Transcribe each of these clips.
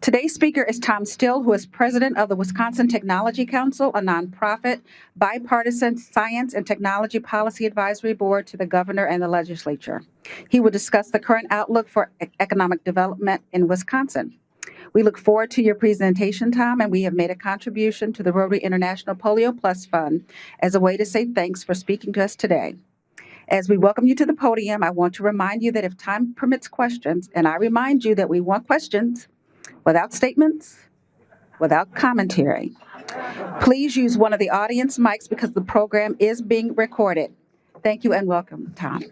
Today's speaker is Tom Still, who is president of the Wisconsin Technology Council, a nonprofit, bipartisan science and technology policy advisory board to the governor and the legislature. He will discuss the current outlook for economic development in Wisconsin. We look forward to your presentation, Tom, and we have made a contribution to the Rotary International Polio Plus Fund as a way to say thanks for speaking to us today. As we welcome you to the podium, I want to remind you that if time permits questions, and I remind you that we want questions without statements, without commentary, please use one of the audience mics because the program is being recorded. Thank you and welcome, Tom.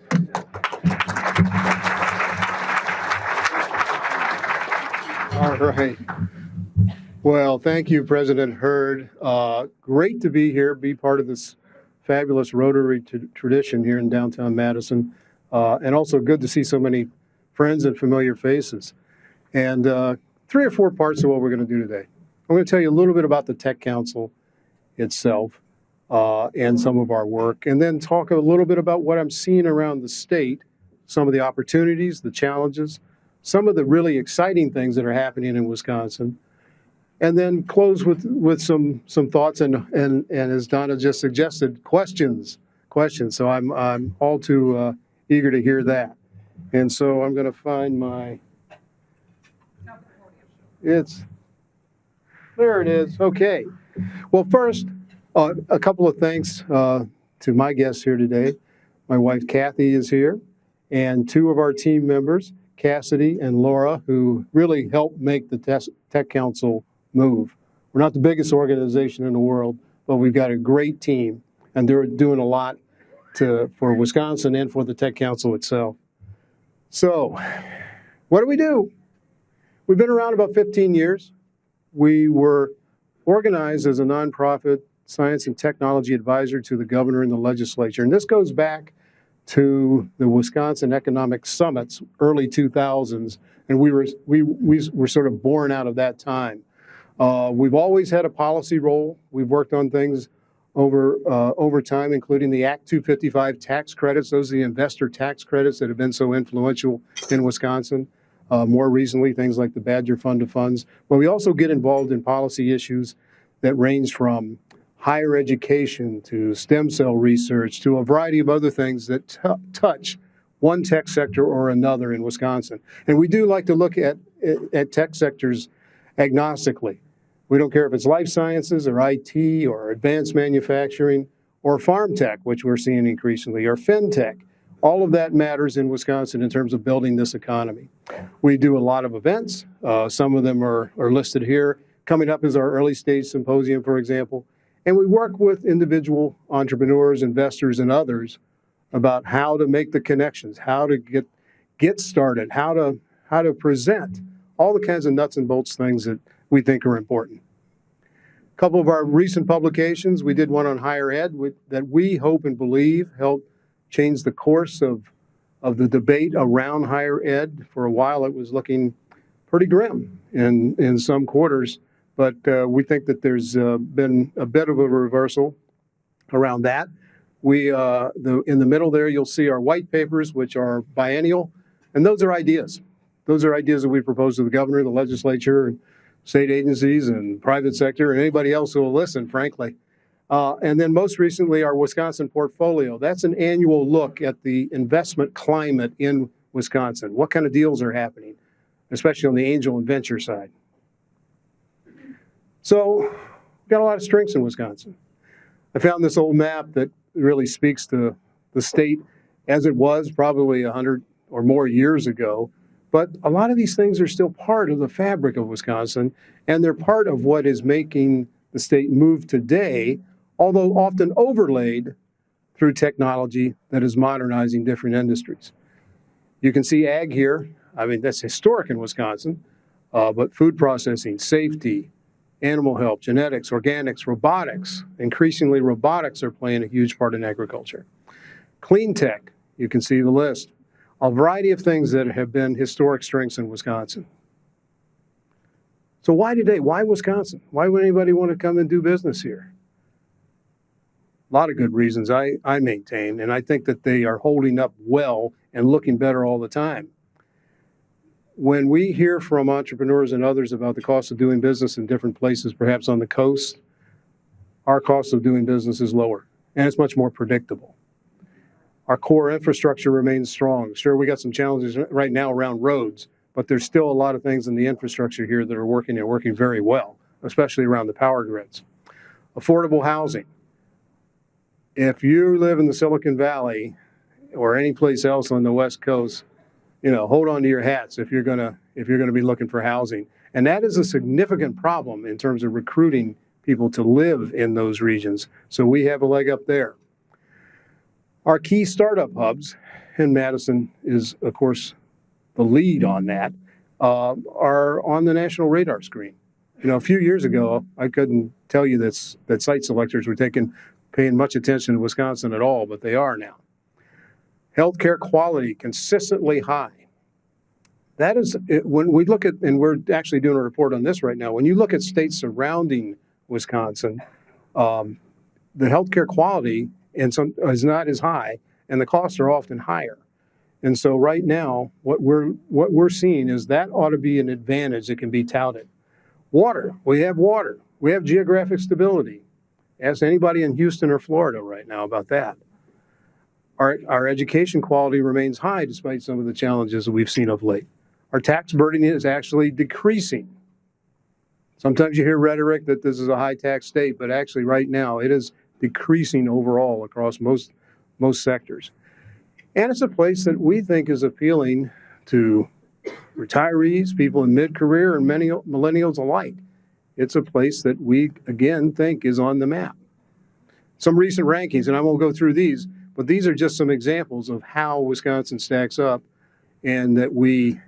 All right. Well, thank you, President Hurd. Great to be here, be part of this fabulous Rotary tradition here in downtown Madison. And also good to see so many friends and familiar faces. And 3 or 4 parts of what we're going to do today. I'm going to tell you a little bit about the Tech Council itself and some of our work, and then talk a little bit about what I'm seeing around the state, some of the opportunities, the challenges, some of the really exciting things that are happening in Wisconsin, and then close with some thoughts and as Donna just suggested, questions. So I'm all too eager to hear that. And so I'm going to find my. There it is. Okay. Well, first, a couple of thanks to my guests here today. My wife, Kathy, is here, and 2 of our team members, Cassidy and Laura, who really helped make the Tech Council move. We're not the biggest organization in the world, but we've got a great team, and they're doing a lot for Wisconsin and for the Tech Council itself. So, what do? We've been around about 15 years. We were organized as a nonprofit science and technology advisor to the governor and the legislature. And this goes back to the Wisconsin Economic Summits, early 2000s. And we were sort of born out of that time. We've always had a policy role. We've worked on things over time, including the Act 255 tax credits. Those are the investor tax credits that have been so influential in Wisconsin. More recently, things like the Badger Fund of Funds. But we also get involved in policy issues that range from higher education to stem cell research to a variety of other things that touch one tech sector or another in Wisconsin. And we do like to look at tech sectors agnostically. We don't care if it's life sciences or IT or advanced manufacturing or farm tech, which we're seeing increasingly, or fintech. All of that matters in Wisconsin in terms of building this economy. We do a lot of events. Some of them are listed here. Coming up is our early stage symposium, for example. And we work with individual entrepreneurs, investors, and others about how to make the connections, how to get started, how to present, all the kinds of nuts and bolts things that we think are important. A couple of our recent publications, we did one on higher ed that we hope and believe helped change the course of the debate around higher ed. For a while, it was looking pretty grim in some quarters, but we think that there's been a bit of a reversal around that. In the middle there, you'll see our white papers, which are biennial, and those are ideas. Those are ideas that we propose to the governor, the legislature, and state agencies, and private sector, and anybody else who will listen, frankly. And then most recently, our Wisconsin portfolio. That's an annual look at the investment climate in Wisconsin. What kind of deals are happening, especially on the angel and venture side. So we've got a lot of strengths in Wisconsin. I found this old map that really speaks to the state as it was probably 100 or more years ago. But a lot of these things are still part of the fabric of Wisconsin, and they're part of what is making the state move today, although often overlaid through technology that is modernizing different industries. You can see ag here. I mean, that's historic in Wisconsin, but food processing, safety, animal health, genetics, organics, robotics. Increasingly, robotics are playing a huge part in agriculture. Clean tech, you can see the list. A variety of things that have been historic strengths in Wisconsin. So why today? Why Wisconsin? Why would anybody want to come and do business here? A lot of good reasons I maintain, and I think that they are holding up well and looking better all the time. when we hear from entrepreneurs and others about the cost of doing business in different places, perhaps on the coast, our cost of doing business is lower, and it's much more predictable. Our core infrastructure remains strong. Sure, we got some challenges right now around roads, but there's still a lot of things in the infrastructure here that are working and working very well, especially around the power grids. Affordable housing. If you live in the Silicon Valley or any place else on the West Coast, hold on to your hats if you're gonna be looking for housing. And that is a significant problem in terms of recruiting people to live in those regions. So we have a leg up there. Our key startup hubs, and Madison is, of course, the lead on that, are on the national radar screen. A few years ago, I couldn't tell you that site selectors were paying much attention to Wisconsin at all, but they are now. Healthcare quality consistently high. That is, when we look at, and we're actually doing a report on this right now, when you look at states surrounding Wisconsin, the healthcare quality is not as high, and the costs are often higher. And so right now, what we're seeing is that ought to be an advantage that can be touted. Water, we have water. We have geographic stability. Ask anybody in Houston or Florida right now about that. Our education quality remains high despite some of the challenges that we've seen of late. Our tax burden is actually decreasing. Sometimes you hear rhetoric that this is a high tax state, but actually right now it is decreasing overall across most sectors. And it's a place that we think is appealing to retirees, people in mid-career, and many millennials alike. It's a place that we, again, think is on the map. Some recent rankings, and I won't go through these, but these are just some examples of how Wisconsin stacks up, and that we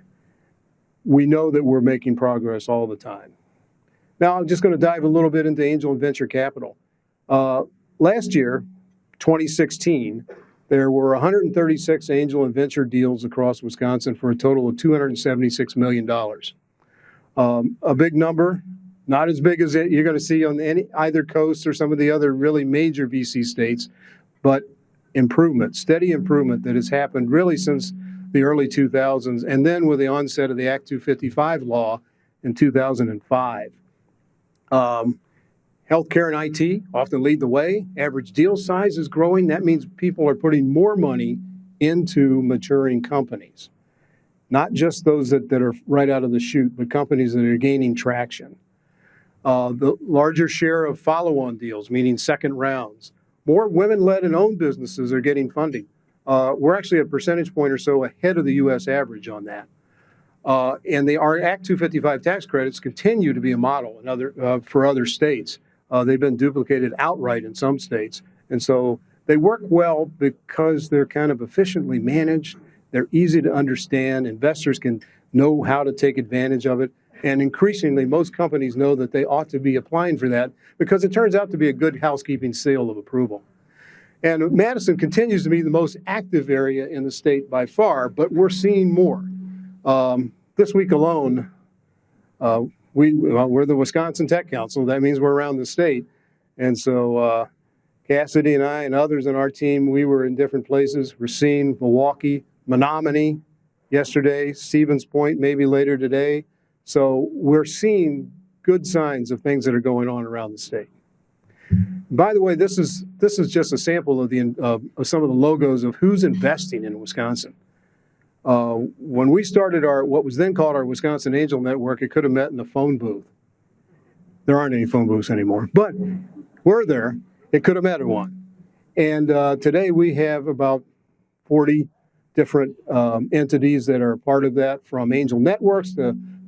know that we're making progress all the time. Now, I'm just going to dive a little bit into angel and venture capital. Last year, 2016, there were 136 angel and venture deals across Wisconsin for a total of $276 million. A big number, not as big as you're going to see on either coast or some of the other really major VC states, but improvement, steady improvement that has happened really since the early 2000s, and then with the onset of the Act 255 law in 2005. Healthcare and IT often lead the way. Average deal size is growing. That means people are putting more money into maturing companies. Not just those that are right out of the chute, but companies that are gaining traction. The larger share of follow-on deals, meaning second rounds. More women-led and owned businesses are getting funding. We're actually a percentage point or so ahead of the U.S. average on that. And our Act 255 tax credits continue to be a model for other states. They've been duplicated outright in some states. And so they work well because they're kind of efficiently managed. They're easy to understand. Investors can know how to take advantage of it. And increasingly, most companies know that they ought to be applying for that because it turns out to be a good housekeeping seal of approval. And Madison continues to be the most active area in the state by far, but we're seeing more. This week alone, we're the Wisconsin Tech Council. That means we're around the state. And so Cassidy and I and others in our team, we were in different places. We're seeing Milwaukee, Menominee yesterday, Stevens Point maybe later today. So we're seeing good signs of things that are going on around the state. By the way, this is just a sample of some of the logos of who's investing in Wisconsin. When we started what was then called our Wisconsin Angel Network, it could have met in the phone booth. There aren't any phone booths anymore, but we're there. It could have met in one. And today we have about 40 different entities that are part of that, from angel networks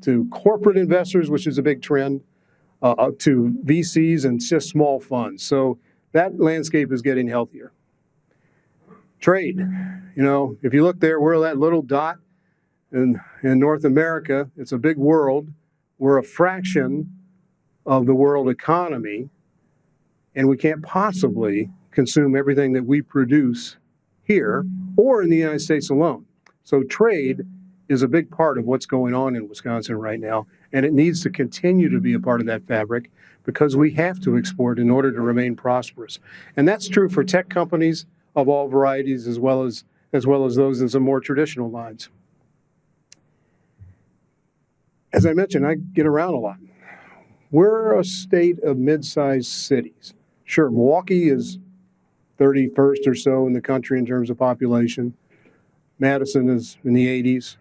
to corporate investors, which is a big trend, to VCs and just small funds. So that landscape is getting healthier. Trade, if you look there, we're that little dot in North America. It's a big world. We're a fraction of the world economy, and we can't possibly consume everything that we produce here or in the United States alone. So trade is a big part of what's going on in Wisconsin right now, and it needs to continue to be a part of that fabric because we have to export in order to remain prosperous. And that's true for tech companies of all varieties as well as those in some more traditional lines. As I mentioned, I get around a lot. We're a state of mid-sized cities. Sure, Milwaukee is 31st or so in the country in terms of population. Madison is in the 80s.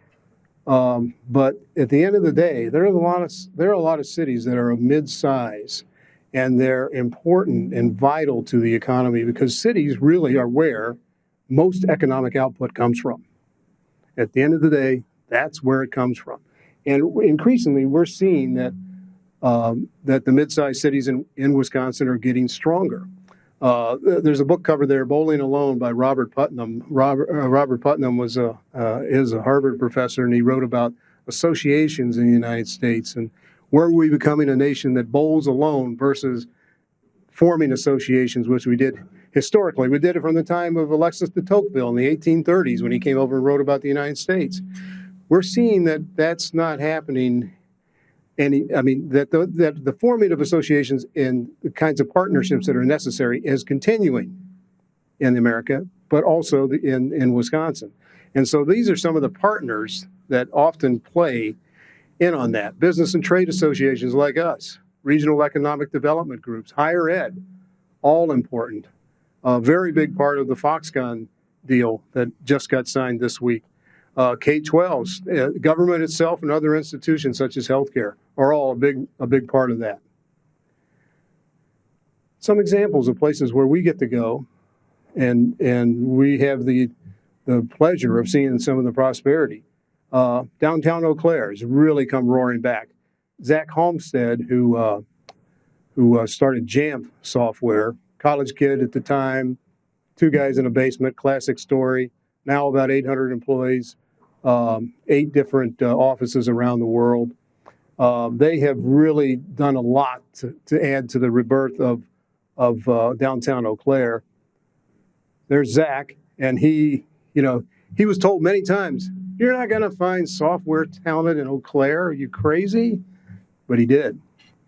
But at the end of the day, there are a lot of cities that are of mid-size, and they're important and vital to the economy because cities really are where most economic output comes from. At the end of the day, that's where it comes from. And increasingly, we're seeing that that the mid-sized cities in Wisconsin are getting stronger. There's a book cover there, Bowling Alone, by Robert Putnam. Robert Putnam is a Harvard professor, and he wrote about associations in the United States and were we becoming a nation that bowls alone versus forming associations, which we did historically. We did it from the time of Alexis de Tocqueville in the 1830s when he came over and wrote about the United States. We're seeing that that's not happening. That the forming of associations and the kinds of partnerships that are necessary is continuing in America, but also in Wisconsin. And so these are some of the partners that often play in on that. Business and trade associations like us, regional economic development groups, higher ed, all important. A very big part of the Foxconn deal that just got signed this week. K-12s, government itself and other institutions such as healthcare are all a big part of that. Some examples of places where we get to go and we have the pleasure of seeing some of the prosperity. Downtown Eau Claire has really come roaring back. Zach Homestead, who started Jamf Software, college kid at the time, 2 guys in a basement, classic story, now about 800 employees. 8 different offices around the world. They have really done a lot to add to the rebirth of downtown Eau Claire. There's Zach, and he was told many times, "You're not going to find software talent in Eau Claire. Are you crazy?" But he did,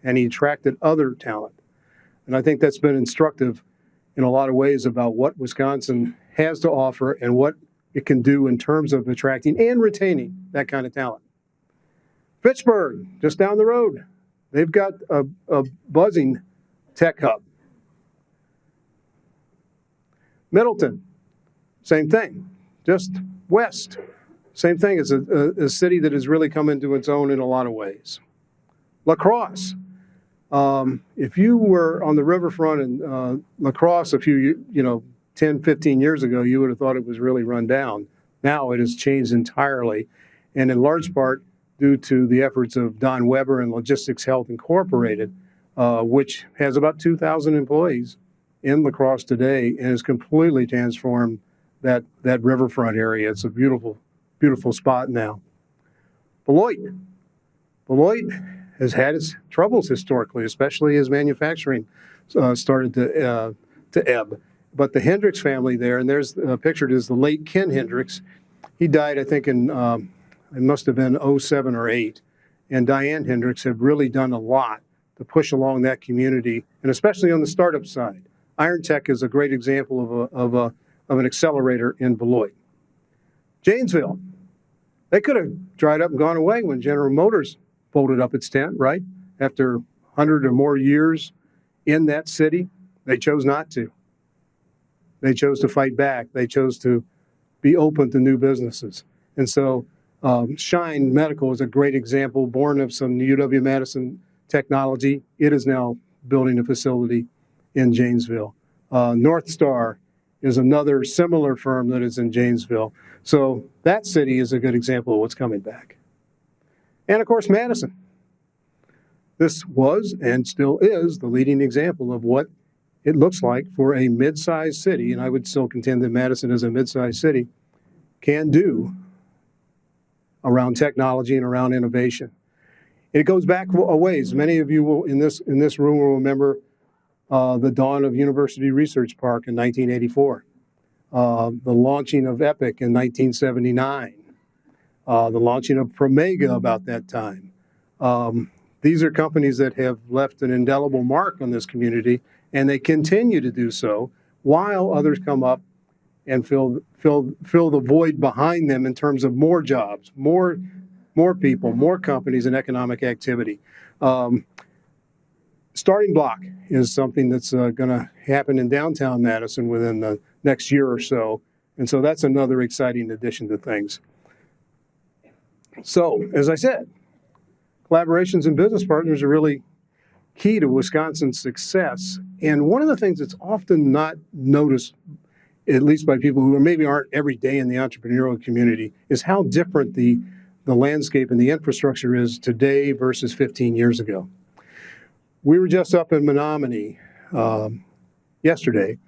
and he attracted other talent. And I think that's been instructive in a lot of ways about what Wisconsin has to offer and what it can do in terms of attracting and retaining that kind of talent. Pittsburgh, just down the road, they've got a buzzing tech hub. Middleton, same thing, just west. Same thing, it's a city that has really come into its own in a lot of ways. La Crosse, if you were on the riverfront in La Crosse a few, 10, 15 years ago, you would have thought it was really run down. Now it has changed entirely, and in large part due to the efforts of Don Weber and Logistics Health Incorporated, which has about 2,000 employees in La Crosse today and has completely transformed that riverfront area. It's a beautiful, beautiful spot now. Beloit has had its troubles historically, especially as manufacturing started to ebb. But the Hendricks family there, and there's pictured as the late Ken Hendricks. He died, I think, in it must have been 07 or 08. And Diane Hendricks have really done a lot to push along that community, and especially on the startup side. Iron Tech is a great example of an accelerator in Beloit. Janesville, they could have dried up and gone away when General Motors folded up its tent, right? After 100 or more years in that city, they chose not to. They chose to fight back. They chose to be open to new businesses. And so Shine Medical is a great example, born of some UW-Madison technology. It is now building a facility in Janesville. North Star is another similar firm that is in Janesville. So that city is a good example of what's coming back. And of course, Madison. This was and still is the leading example of what it looks like for a mid-sized city, and I would still contend that Madison as a mid-sized city can do around technology and around innovation. It goes back a ways. Many of you will, in this room will remember the dawn of University Research Park in 1984, the launching of Epic in 1979, the launching of Promega about that time. These are companies that have left an indelible mark on this community, and they continue to do so while others come up and fill the void behind them in terms of more jobs, more more people, more companies, and economic activity. Starting block is something that's going to happen in downtown Madison within the next year or so. And so that's another exciting addition to things. So, as I said, collaborations and business partners are really key to Wisconsin's success. And one of the things that's often not noticed, at least by people who maybe aren't every day in the entrepreneurial community, is how different the landscape and the infrastructure is today versus 15 years ago. We were just up in Menominee yesterday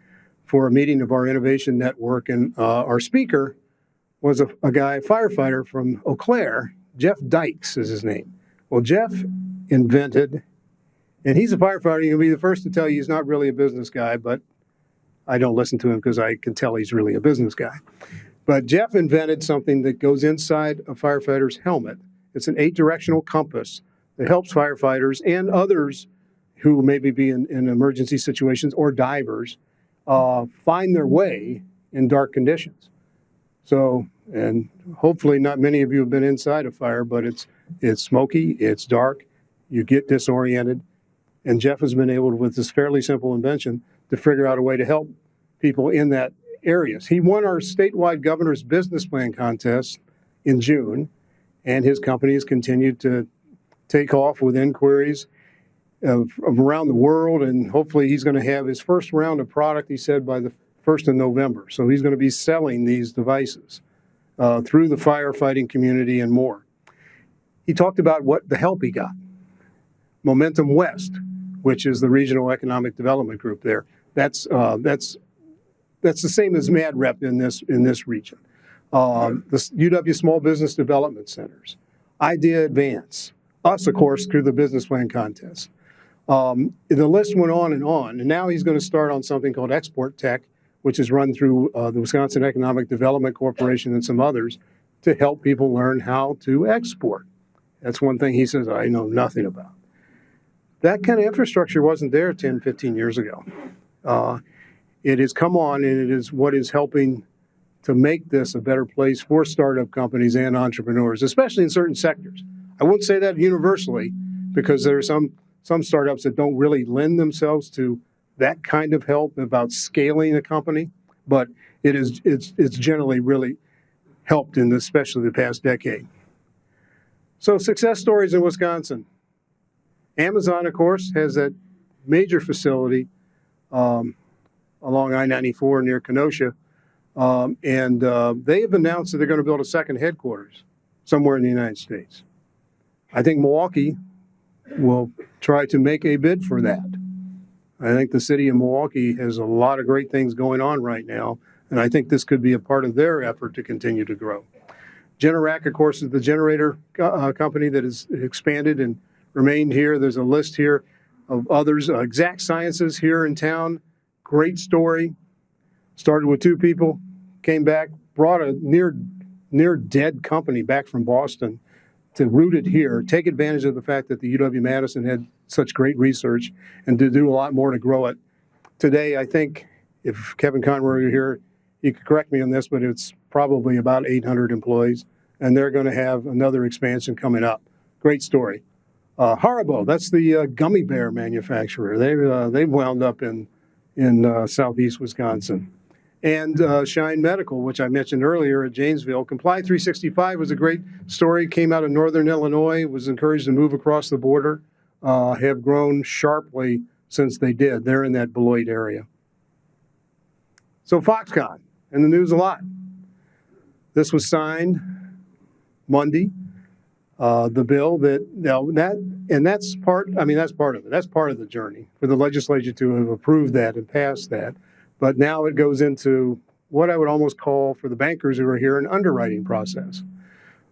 for a meeting of our innovation network, and our speaker was a firefighter from Eau Claire. Jeff Dykes is his name. Well, Jeff invented, and he's a firefighter. He'll be the first to tell you he's not really a business guy, but I don't listen to him because I can tell he's really a business guy. But Jeff invented something that goes inside a firefighter's helmet. It's an 8-directional compass that helps firefighters and others who maybe be in emergency situations or divers find their way in dark conditions. So, and hopefully not many of you have been inside a fire, but it's smoky, it's dark, you get disoriented. And Jeff has been able, with this fairly simple invention, to figure out a way to help people in that areas. He won our statewide governor's business plan contest in June, and his company has continued to take off with inquiries of around the world, and hopefully he's going to have his first round of product, he said, by the 1st of November. So he's going to be selling these devices through the firefighting community and more. He talked about what the help he got. Momentum West, which is the regional economic development group there. That's the same as MadRep in this region. The UW Small Business Development Centers, Idea Advance, us, of course, through the business plan contest. The list went on, and now he's going to start on something called Export Tech, which is run through the Wisconsin Economic Development Corporation and some others to help people learn how to export. That's one thing he says I know nothing about. That kind of infrastructure wasn't there 10, 15 years ago. It has come on, and it is what is helping to make this a better place for startup companies and entrepreneurs, especially in certain sectors. I won't say that universally, because there are some startups that don't really lend themselves to that kind of help about scaling a company, but it's generally really helped in especially the past decade. So success stories in Wisconsin. Amazon, of course, has that major facility along I-94 near Kenosha, and they have announced that they're going to build a second headquarters somewhere in the United States. I think Milwaukee will try to make a bid for that. I think the city of Milwaukee has a lot of great things going on right now, and I think this could be a part of their effort to continue to grow. Generac, of course, is the generator company that has expanded and remained here. There's a list here of others. Exact Sciences here in town, great story. Started with 2 people, came back, brought a near dead company back from Boston to root it here, take advantage of the fact that the UW-Madison had such great research, and to do a lot more to grow it. Today, I think, if Kevin Conroy were here, he could correct me on this, but it's probably about 800 employees, and they're going to have another expansion coming up. Great story. Haribo, that's the gummy bear manufacturer. They've wound up in southeast Wisconsin. And Shine Medical, which I mentioned earlier at Janesville. Comply 365 was a great story, came out of northern Illinois, was encouraged to move across the border, have grown sharply since they did. They're in that Beloit area. So Foxconn, in the news a lot. This was signed Monday. The bill that's part of it. That's part of the journey for the legislature to have approved that and passed that. But now it goes into what I would almost call, for the bankers who are here, an underwriting process.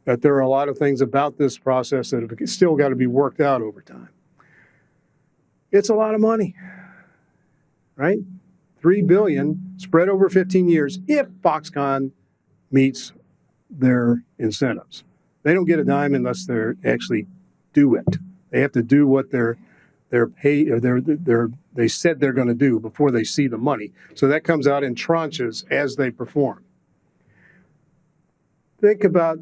That there are a lot of things about this process that have still got to be worked out over time. It's a lot of money, right? $3 billion spread over 15 years if Foxconn meets their incentives. They don't get a dime unless they actually do it. They have to do what they said they're going to do before they see the money. So that comes out in tranches as they perform. Think about,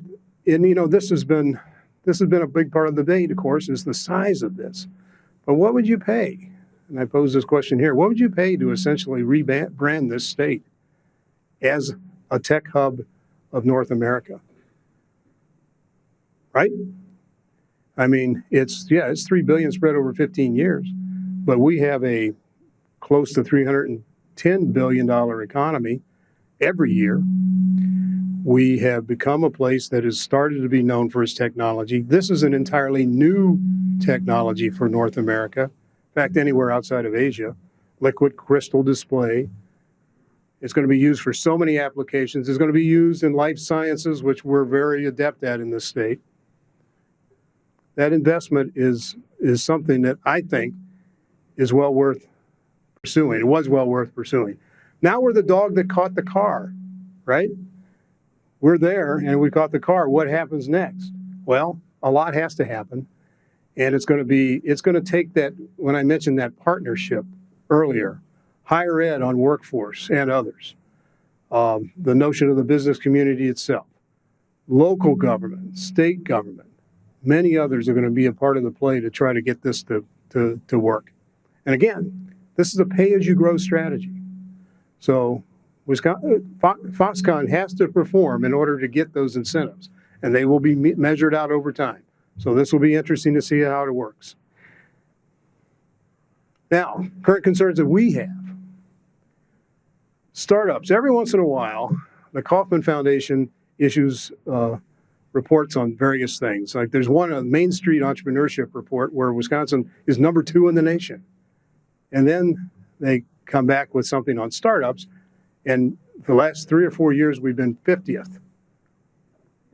and this has been this has been a big part of the debate, of course, is the size of this. But what would you pay? And I pose this question here. What would you pay to essentially rebrand this state as a tech hub of North America? Right? I mean, it's $3 billion spread over 15 years, but we have a close to $310 billion economy every year. We have become a place that has started to be known for its technology. This is an entirely new technology for North America. In fact, anywhere outside of Asia. Liquid crystal display. It's going to be used for so many applications. It's going to be used in life sciences, which we're very adept at in this state. That investment is something that I think is well worth pursuing. It was well worth pursuing. Now we're the dog that caught the car, right? We're there and we caught the car. What happens next? Well, a lot has to happen. And it's going to take that, when I mentioned that partnership earlier, higher ed on workforce and others, the notion of the business community itself, local government, state government, many others are going to be a part of the play to try to get this to work. And again, this is a pay-as-you-grow strategy. So Foxconn has to perform in order to get those incentives, and they will be measured out over time. So this will be interesting to see how it works. Now, current concerns that we have. Startups. Every once in a while, the Kauffman Foundation issues reports on various things. Like there's one, a Main Street Entrepreneurship Report, where Wisconsin is number 2 in the nation. And then they come back with something on startups. And the last 3 or 4 years, we've been 50th.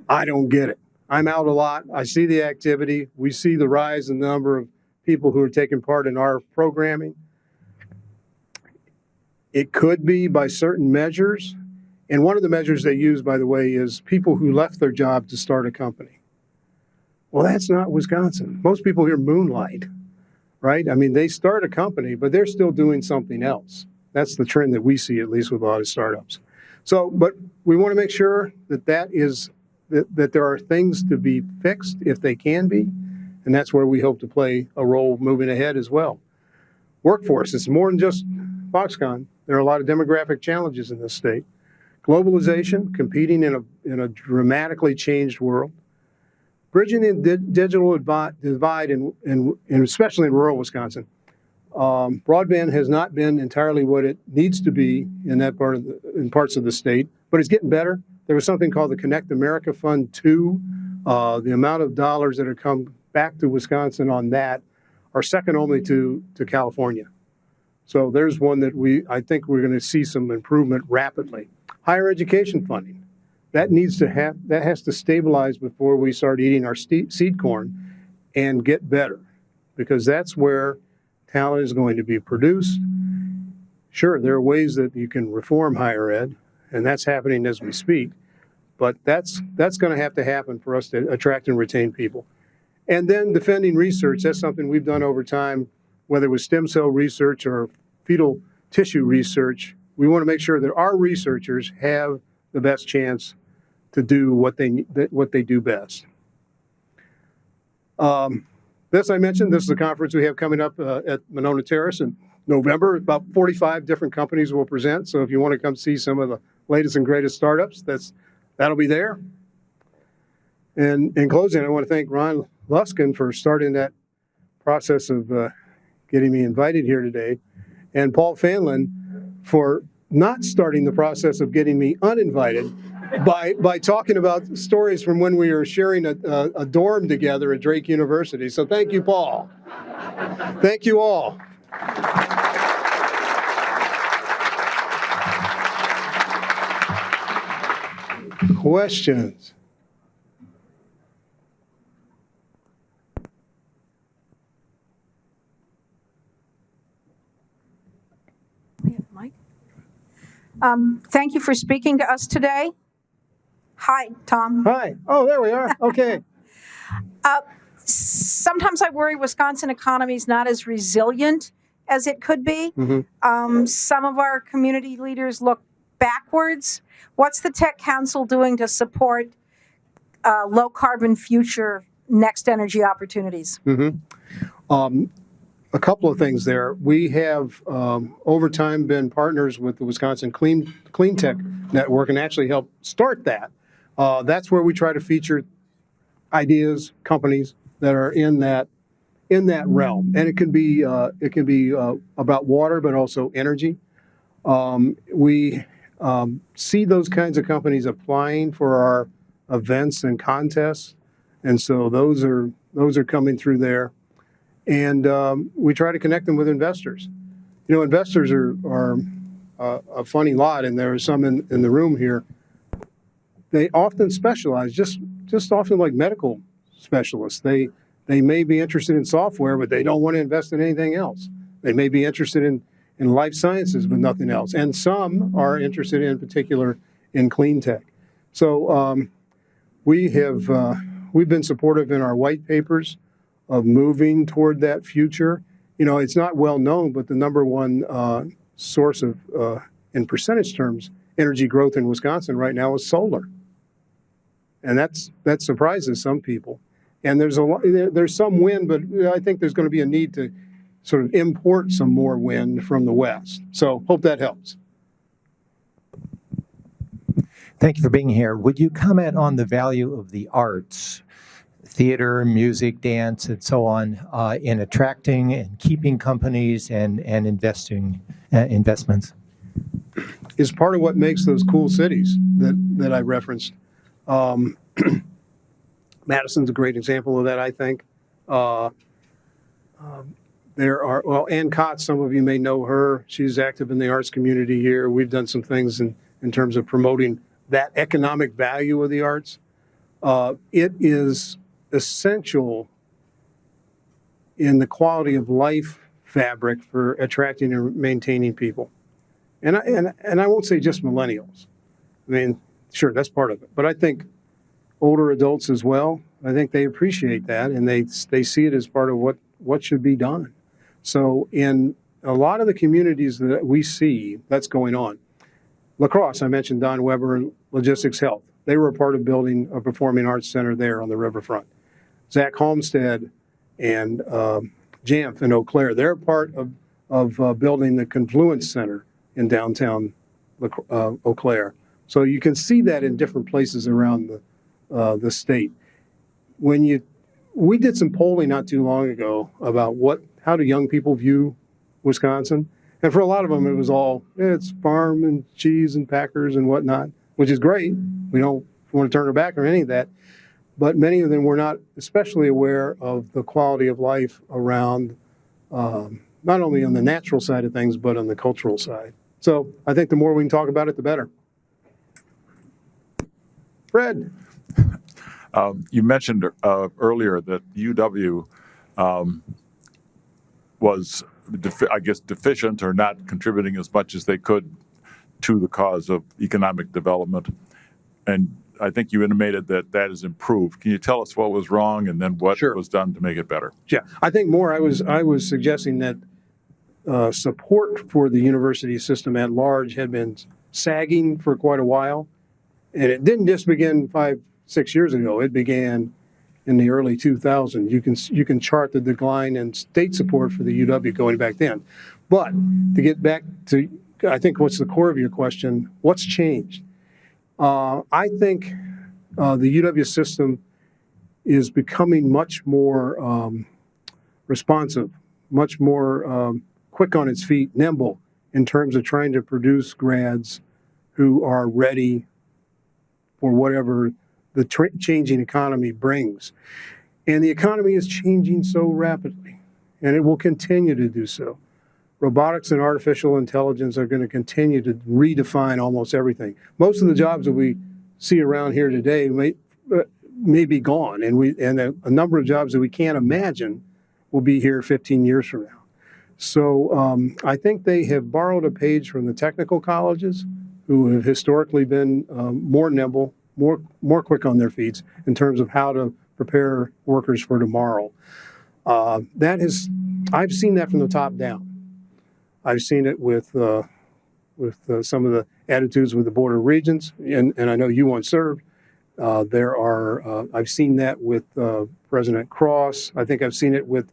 I don't get it. I'm out a lot. I see the activity. We see the rise in the number of people who are taking part in our programming. It could be by certain measures. And one of the measures they use, by the way, is people who left their job to start a company. Well, that's not Wisconsin. Most people here moonlight, right? I mean, they start a company, but they're still doing something else. That's the trend that we see, at least with a lot of startups. So, but we want to make sure that that there are things to be fixed if they can be, and that's where we hope to play a role moving ahead as well. Workforce, it's more than just Foxconn. There are a lot of demographic challenges in this state. Globalization, competing in a dramatically changed world. Bridging the digital divide, and especially in rural Wisconsin. Broadband has not been entirely what it needs to be in parts of the state, but it's getting better. There was something called the Connect America Fund 2. The amount of dollars that have come back to Wisconsin on that are second only to California. So there's one that I think we're going to see some improvement rapidly. Higher education funding. That has to stabilize before we start eating our seed corn and get better, because that's where talent is going to be produced. Sure, there are ways that you can reform higher ed, and that's happening as we speak, but that's going to happen for us to attract and retain people. And then defending research, that's something we've done over time, whether it was stem cell research or fetal tissue research. We want to make sure that our researchers have the best chance to do what they do best. This I mentioned, this is a conference we have coming up at Monona Terrace in November. About 45 different companies will present. So if you want to come see some of the latest and greatest startups, that'll be there. And in closing, I want to thank Ron Luskin for starting that process of getting me invited here today, and Paul Fanlin for not starting the process of getting me uninvited by talking about stories from when we were sharing a dorm together at Drake University. So thank you, Paul. Thank you all. Questions? Mike? Thank you for speaking to us today. Hi, Tom. Hi. Oh, there we are. Okay. Sometimes I worry Wisconsin economy is not as resilient as it could be. Mm-hmm. Some of our community leaders look backwards. What's the Tech Council doing to support a low carbon future next energy opportunities? A couple of things there. We have over time been partners with the Wisconsin Clean Tech Network and actually helped start that. That's where we try to feature ideas, companies that are in that realm, and it can be about water, but also energy. We see those kinds of companies applying for our events and contests, and so those are coming through there. And we try to connect them with investors. You know, investors are a funny lot, and there are some in the room here. They often specialize, just often like medical specialists. They may be interested in software, but they don't want to invest in anything else. They may be interested in life sciences, but nothing else. And some are interested in particular in clean tech. So we've been supportive in our white papers of moving toward that future. You know, it's not well known, but the number one source of, in percentage terms, energy growth in Wisconsin right now is solar. And that surprises some people. And there's some wind, but I think there's going to be a need to sort of import some more wind from the west. So hope that helps. Thank you for being here. Would you comment on the value of the arts, theater, music, dance, and so on, in attracting and keeping companies and investments? Is part of what makes those cool cities that I referenced. Madison's a great example of that, I think. There are, well, Ann Kotz, some of you may know her. She's active in the arts community here. We've done some things in terms of promoting that economic value of the arts. It is essential in the quality of life fabric for attracting and maintaining people. And I won't say just millennials. I mean, sure, that's part of it. But I think older adults as well, I think they appreciate that, and they see it as part of what should be done. So in a lot of the communities that we see, that's going on. La Crosse, I mentioned Don Weber and Logistics Health. They were a part of building a performing arts center there on the riverfront. Zach Homestead and Jamf in Eau Claire, they're part of building the Confluence Center in downtown Eau Claire. So you can see that in different places around the state. We did some polling not too long ago about how do young people view Wisconsin, and for a lot of them it was all it's farm and cheese and Packers and whatnot, which is great. We don't want to turn our back on any of that, but many of them were not especially aware of the quality of life around, not only on the natural side of things but on the cultural side. So I think the more we can talk about it, the better. Fred. You mentioned earlier that UW was, deficient or not contributing as much as they could to the cause of economic development. And I think you intimated that has improved. Can you tell us what was wrong and then what Sure. was done to make it better? Yeah, I think more. I was suggesting that support for the university system at large had been sagging for quite a while, and it didn't just begin 5-6 years ago. It began in the early 2000s. You can chart the decline in state support for the UW going back then. But to get back to, I think what's the core of your question, what's changed? I think the UW system is becoming much more responsive, much more quick on its feet, nimble in terms of trying to produce grads who are ready for whatever the changing economy brings. And the economy is changing so rapidly, and it will continue to do so. Robotics and artificial intelligence are going to continue to redefine almost everything. Most of the jobs that we see around here today may be gone, and a number of jobs that we can't imagine will be here 15 years from now. So I think they have borrowed a page from the technical colleges, who have historically been more nimble, more quick on their feet in terms of how to prepare workers for tomorrow. I've seen that from the top down. I've seen it with some of the attitudes with the Board of Regents, and I know you once served. I've seen that with President Crosse. I think I've seen it with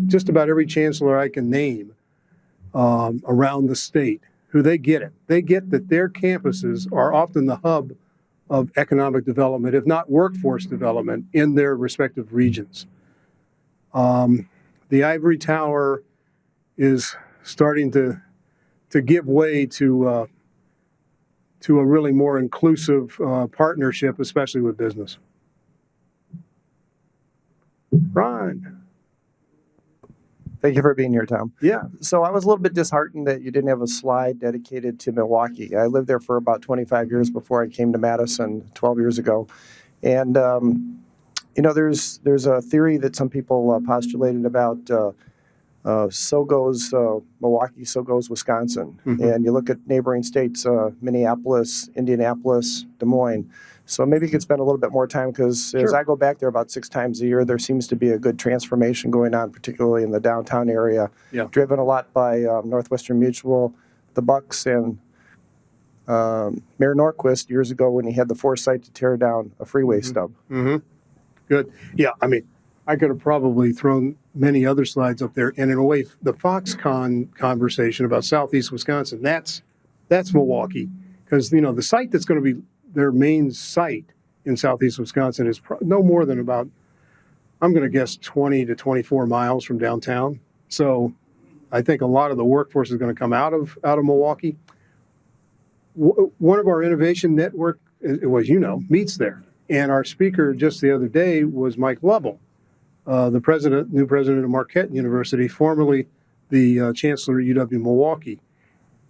just about every chancellor I can name around the state, who they get it. They get that their campuses are often the hub of economic development, if not workforce development, in their respective regions. The ivory tower is starting to give way to a really more inclusive partnership, especially with business. Ron. Thank you for being here, Tom. Yeah. So I was a little bit disheartened that you didn't have a slide dedicated to Milwaukee. I lived there for about 25 years before I came to Madison 12 years ago. And, there's a theory that some people postulated about so goes Milwaukee, so goes Wisconsin. Mm-hmm. And you look at neighboring states, Minneapolis, Indianapolis, Des Moines. So maybe you could spend a little bit more time, because as I go back there about 6 times a year, there seems to be a good transformation going on, particularly in the downtown area, driven a lot by Northwestern Mutual, the Bucks, and Mayor Norquist years ago when he had the foresight to tear down a freeway stub. Mm-hmm. Good. Yeah, I mean, I could have probably thrown many other slides up there. And in a way, the Foxconn conversation about Southeast Wisconsin, that's Milwaukee. Because, the site that's going to be their main site in Southeast Wisconsin is no more than about, I'm going to guess, 20 to 24 miles from downtown. So I think a lot of the workforce is going to come out of Milwaukee. One of our innovation network, as you know, meets there. And our speaker just the other day was Mike Lovell, the new president of Marquette University, formerly the chancellor at UW Milwaukee.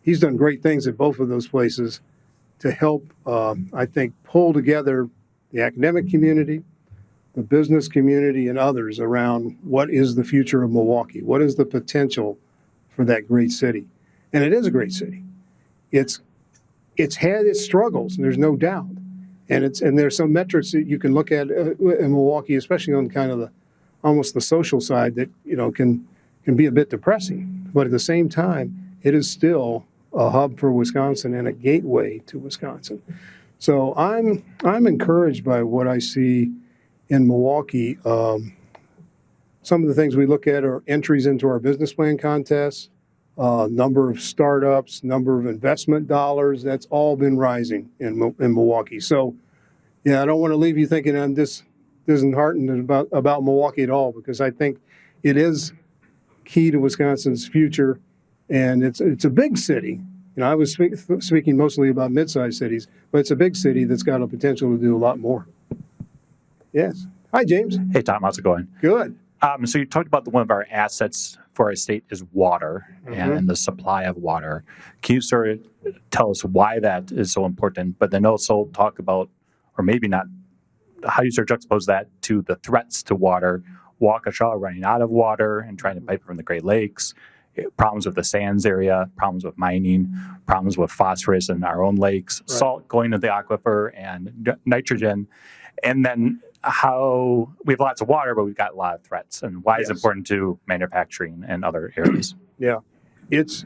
He's done great things at both of those places to help, I think, pull together the academic community, the business community, and others around what is the future of Milwaukee? What is the potential for that great city? And it is a great city. It's had its struggles, and there's no doubt. And there's some metrics that you can look at in Milwaukee, especially on kind of almost the social side, that can be a bit depressing. But at the same time, it is still a hub for Wisconsin and a gateway to Wisconsin. So I'm encouraged by what I see in Milwaukee. Some of the things we look at are entries into our business plan contests, number of startups, number of investment dollars. That's all been rising in Milwaukee. So, yeah, I don't want to leave you thinking I'm disheartened about Milwaukee at all, because I think it is key to Wisconsin's future. And it's a big city. I was speaking mostly about mid-sized cities, but it's a big city that's got a potential to do a lot more. Yes. Hi, James. Hey, Tom. How's it going? Good. So you talked about one of our assets for our state is water and the supply of water. Can you sort of tell us why that is so important, but then also talk about, or maybe not, how you sort of juxtapose that to the threats to water, Waukesha running out of water and trying to pipe from the Great Lakes, problems with the sands area, problems with mining, problems with phosphorus in our own lakes, salt going into the aquifer, and nitrogen. And then how we have lots of water, but we've got a lot of threats, and why it's important to manufacturing and other areas. Yeah, it's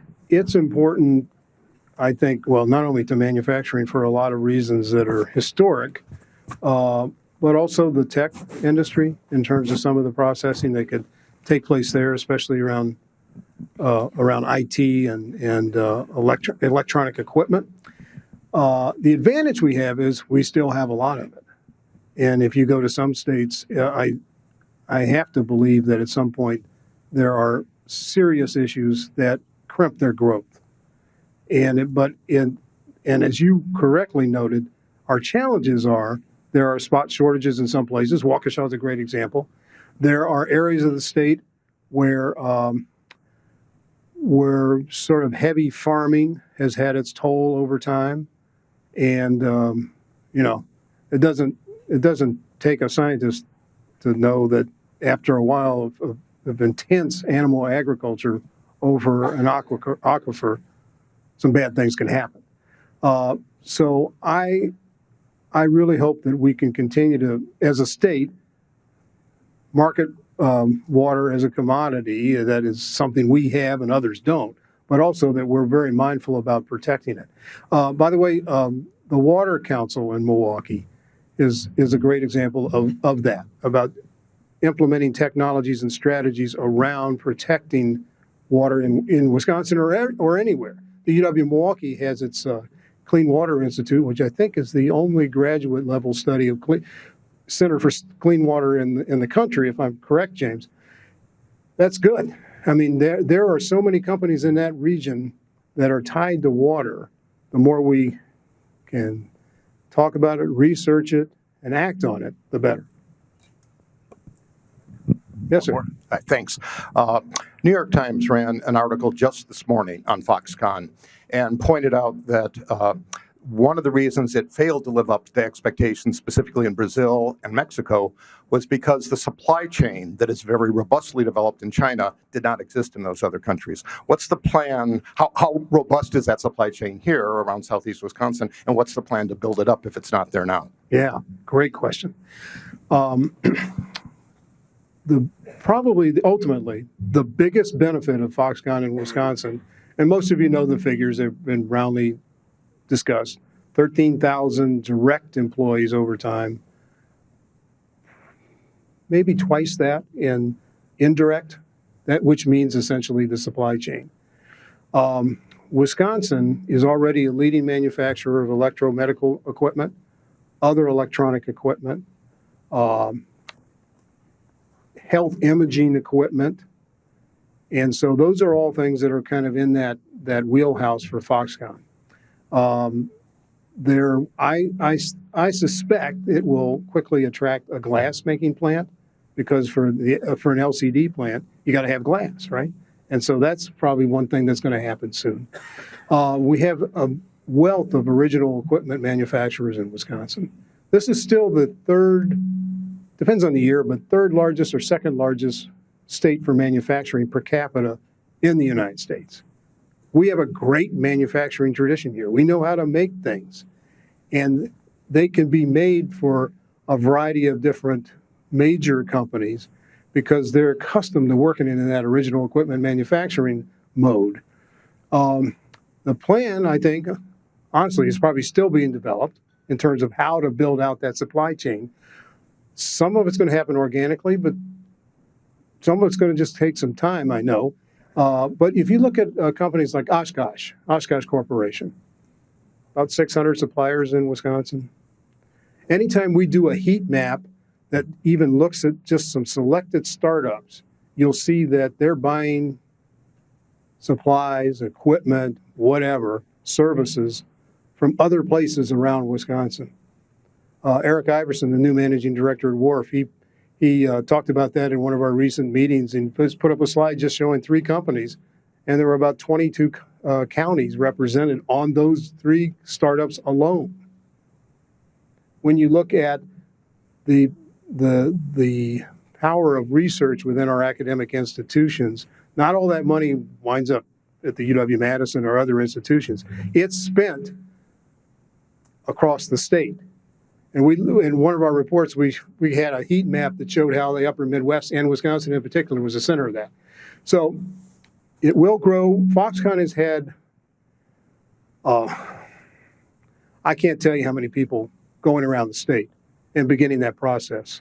important, I think, well, not only to manufacturing for a lot of reasons that are historic, but also the tech industry in terms of some of the processing that could take place there, especially around IT and electronic equipment. The advantage we have is we still have a lot of it. And if you go to some states, I have to believe that at some point there are serious issues that crimp their growth. And as you correctly noted, our challenges are there are spot shortages in some places. Waukesha is a great example. There are areas of the state where sort of heavy farming has had its toll over time, and it doesn't take a scientist to know that after a while of intense animal agriculture over an aquifer, some bad things can happen. So I really hope that we can continue to, as a state, market water as a commodity. That is something we have and others don't, but also that we're very mindful about protecting it. By the way, the Water Council in Milwaukee is a great example of that, about implementing technologies and strategies around protecting water in Wisconsin or anywhere. The UW-Milwaukee has its Clean Water Institute, which I think is the only graduate level study of Center for Clean Water in the country, if I'm correct, James. That's good. I mean, there are so many companies in that region that are tied to water. The more we can talk about it, research it, and act on it, the better. Yes, sir. Hi, thanks. New York Times ran an article just this morning on Foxconn and pointed out that one of the reasons it failed to live up to the expectations, specifically in Brazil and Mexico, was because the supply chain that is very robustly developed in China did not exist in those other countries. What's the plan? How robust is that supply chain here around southeast Wisconsin? And what's the plan to build it up if it's not there now? Yeah, great question. Ultimately, the biggest benefit of Foxconn in Wisconsin, and most of you know the figures, they've been roundly discussed, 13,000 direct employees over time, maybe twice that in indirect, which means essentially the supply chain. Wisconsin is already a leading manufacturer of electromedical equipment, other electronic equipment, health imaging equipment. And so those are all things that are kind of in that wheelhouse for Foxconn. I suspect it will quickly attract a glass making plant, because for an LCD plant, you got to have glass, right? And so that's probably one thing that's going to happen soon. We have a wealth of original equipment manufacturers in Wisconsin. This is still the third, depends on the year, but third largest or second largest state for manufacturing per capita in the United States. We have a great manufacturing tradition here. We know how to make things, and they can be made for a variety of different major companies because they're accustomed to working in that original equipment manufacturing mode. The plan, I think, honestly, is probably still being developed in terms of how to build out that supply chain. Some of it's going to happen organically, but some of it's going to just take some time, I know. But if you look at companies like Oshkosh Corporation, about 600 suppliers in Wisconsin. Anytime we do a heat map that even looks at just some selected startups, you'll see that they're buying supplies, equipment, whatever, services from other places around Wisconsin. Eric Iverson, the new managing director at Wharf, he talked about that in one of our recent meetings and put up a slide just showing 3 companies, and there were about 22 counties represented on those 3 startups alone. When you look at the power of research within our academic institutions, not all that money winds up at the UW-Madison or other institutions. It's spent across the state. And in one of our reports, we had a heat map that showed how the upper Midwest and Wisconsin in particular was the center of that. So it will grow. Foxconn has had, I can't tell you how many people going around the state and beginning that process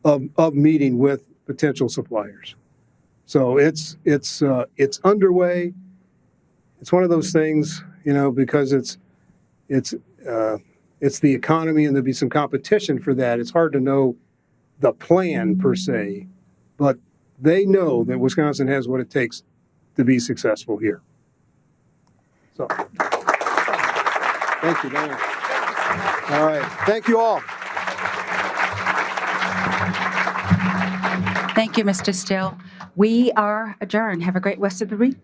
of meeting with potential suppliers. So it's underway. It's one of those things, because it's the economy and there'll be some competition for that. It's hard to know the plan per se, but they know that Wisconsin has what it takes to be successful here. So, thank you, Dan. All right, thank you all. Thank you, Mr. Still. We are adjourned. Have a great rest of the week.